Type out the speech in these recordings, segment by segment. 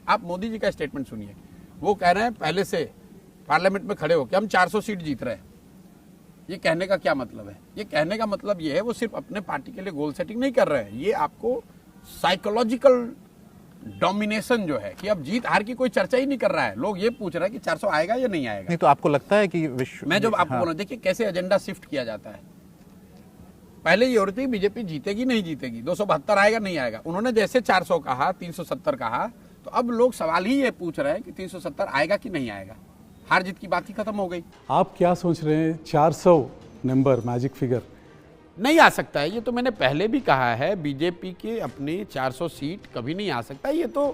आप मोदी जी का स्टेटमेंट सुनिए, वो कह रहे हैं पहले से पार्लियामेंट में खड़े होकर हम 400 सीट जीत रहे हैं। ये कहने का क्या मतलब है? ये कहने का मतलब ये है वो सिर्फ अपने पार्टी के लिए गोल सेटिंग नहीं कर रहे हैं, ये आपको साइकोलॉजिकल डोमिनेशन जो है कि अब जीत हार की कोई चर्चा ही नहीं कर रहा है। लोग ये पूछ रहे हैं कि 400 आएगा या नहीं आएगा। नहीं तो आपको लगता है कि मैं जब आपको बोल रहा, देखिए कैसे एजेंडा शिफ्ट किया जाता है। पहले ये होती बीजेपी जीतेगी नहीं जीतेगी, 272 आएगा नहीं आएगा। उन्होंने जैसे 400 कहा, 370 कहा, तो अब लोग सवाल ही ये पूछ रहे हैं कि 370 आएगा कि नहीं आएगा। हार जीत की बात ही खत्म हो गई। आप क्या सोच रहे हैं 400 नंबर मैजिक फिगर नहीं आ सकता है? ये तो मैंने पहले भी कहा है, बीजेपी के अपनी 400 सीट कभी नहीं आ सकता। ये तो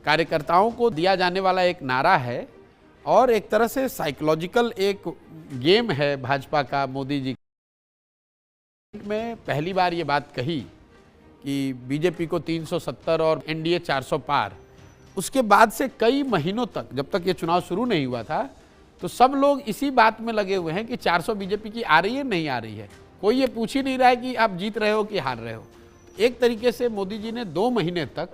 कार्यकर्ताओं को दिया जाने वाला एक नारा है और एक तरह से साइकोलॉजिकल एक गेम है भाजपा का। मोदी जी में पहली बार ये बात कही कि बीजेपी को 370 और एनडीए 400 पार। उसके बाद से कई महीनों तक, जब तक ये चुनाव शुरू नहीं हुआ था, तो सब लोग इसी बात में लगे हुए हैं कि 400 बीजेपी की आ रही है नहीं आ रही है। कोई ये पूछ ही नहीं रहा है कि आप जीत रहे हो कि हार रहे हो। एक तरीके से मोदी जी ने 2 महीने तक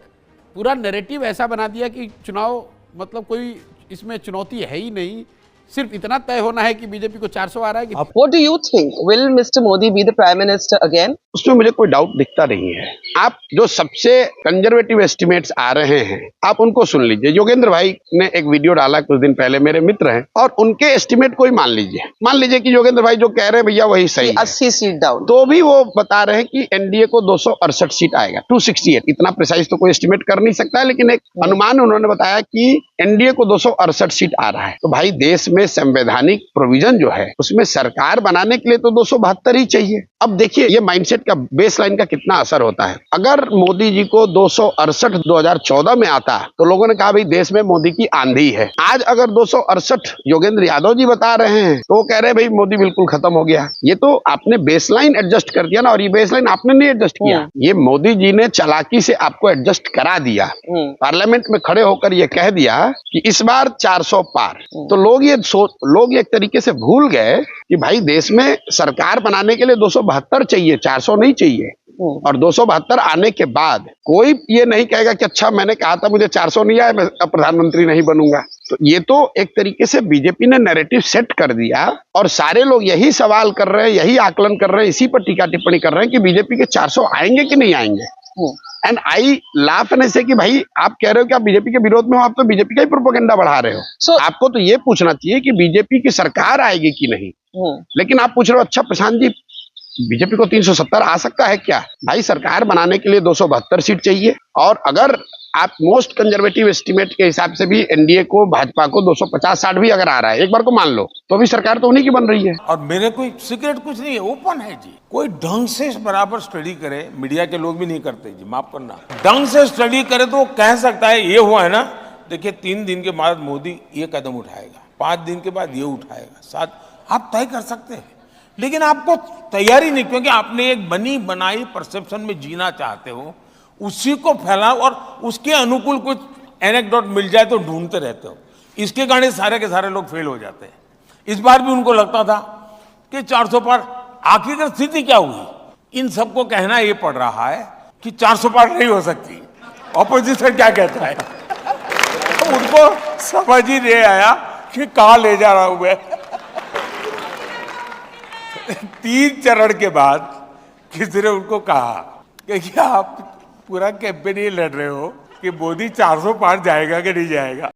पूरा नैरेटिव ऐसा बना दिया कि चुनाव मतलब कोई इसमें चुनौती है ही नहीं, सिर्फ इतना तय होना है कि बीजेपी को 400 आ रहा है कि What do you think? Will Mr. Modi be the Prime Minister again? उसमें मुझे कोई डाउट दिखता नहीं है। आप जो सबसे कंजर्वेटिव एस्टिमेट्स आ रहे हैं आप उनको सुन लीजिए। योगेंद्र भाई ने एक वीडियो डाला कुछ दिन पहले, मेरे मित्र हैं, और उनके एस्टिमेट को ही मान लीजिए कि योगेंद्र भाई जो कह रहे हैं भैया वही सही है, 80 सीट डाउन, तो भी वो बता रहे हैं कि एनडीए को 268 सीट आएगा, 268। इतना प्रिसाइज तो कोई एस्टिमेट कर नहीं सकता है, लेकिन एक अनुमान उन्होंने बताया कि एनडीए को 268 सीट आ रहा है। तो भाई देश में संवैधानिक प्रोविजन जो है उसमें सरकार बनाने के लिए तो 272 ही चाहिए। अब देखिए ये माइंडसेट का, बेसलाइन का कितना असर होता है। अगर मोदी जी को 268 2014 में आता तो लोगों ने कहा भाई देश में मोदी की आंधी है। आज अगर 268 योगेंद्र यादव जी बता रहे हैं तो वो कह रहे हैं भाई मोदी बिल्कुल खत्म हो गया। ये तो आपने बेसलाइन एडजस्ट कर दिया ना, और ये बेसलाइन आपने नहीं एडजस्ट किया, ये मोदी जी ने चालाकी से आपको एडजस्ट करा दिया। पार्लियामेंट में खड़े होकर ये कह दिया कि इस बार 400 पार। तो लोग एक तरीके से भूल गए कि भाई देश में सरकार बनाने के लिए 272 चाहिए, 400 नहीं चाहिए। और 272 आने के बाद कोई ये नहीं कहेगा कि अच्छा मैंने कहा था मुझे 400 नहीं आया, मैं अब प्रधानमंत्री नहीं बनूंगा। तो ये तो एक तरीके से बीजेपी ने नैरेटिव सेट कर दिया और सारे लोग यही सवाल कर रहे हैं, यही आकलन कर रहे हैं, इसी पर टीका टिप्पणी कर रहे हैं कि बीजेपी के 400 आएंगे कि नहीं आएंगे। एंड आई लाफ एंड से कि भाई आप कह रहे हो कि आप बीजेपी के विरोध में हो, आप तो बीजेपी का ही प्रोपेगेंडा बढ़ा रहे हो। आपको तो ये पूछना चाहिए कि बीजेपी की सरकार आएगी कि नहीं। लेकिन आप पूछ रहे हो अच्छा प्रशांत जी बीजेपी को 370 आ सकता है क्या? भाई सरकार बनाने के लिए 272 सीट चाहिए, और अगर आप मोस्ट कंजर्वेटिव एस्टिमेट के हिसाब से भी एनडीए को, भाजपा को 250-60 भी अगर आ रहा है, एक बार को मान लो, तो भी सरकार तो उन्हीं की बन रही है। और मेरे कोई सीक्रेट कुछ नहीं है, ओपन है जी। कोई ढंग से बराबर स्टडी करे, मीडिया के लोग भी नहीं करते जी, माफ करना। ढंग से स्टडी करे तो वो कह सकता है ये हुआ है ना, देखिए 3 दिन के बाद मोदी ये कदम उठाएगा, 5 दिन के बाद ये उठाएगा, 7 आप तय कर सकते हैं। लेकिन आपको तैयारी नहीं, क्योंकि आपने एक बनी बनाई परसेप्शन में जीना चाहते हो, उसी को फैलाओ और उसके अनुकूल कुछ एनेक्डोट मिल जाए तो ढूंढते रहते हो। इसके कारण सारे के सारे लोग फेल हो जाते हैं। इस बार भी उनको लगता था कि 400 पार, आखिर स्थिति क्या हुई? इन सबको कहना ये पड़ रहा है कि 400 पार नहीं हो सकती। ऑपोजिशन क्या कहता है तो उनको समझ ही नहीं आया कि कहां ले जा रहा हूं मैं। 3 चरण के बाद किसी ने उनको कहा कि आप पूरा कैंपेन ये लड़ रहे हो कि मोदी 400 पार जाएगा कि नहीं जाएगा।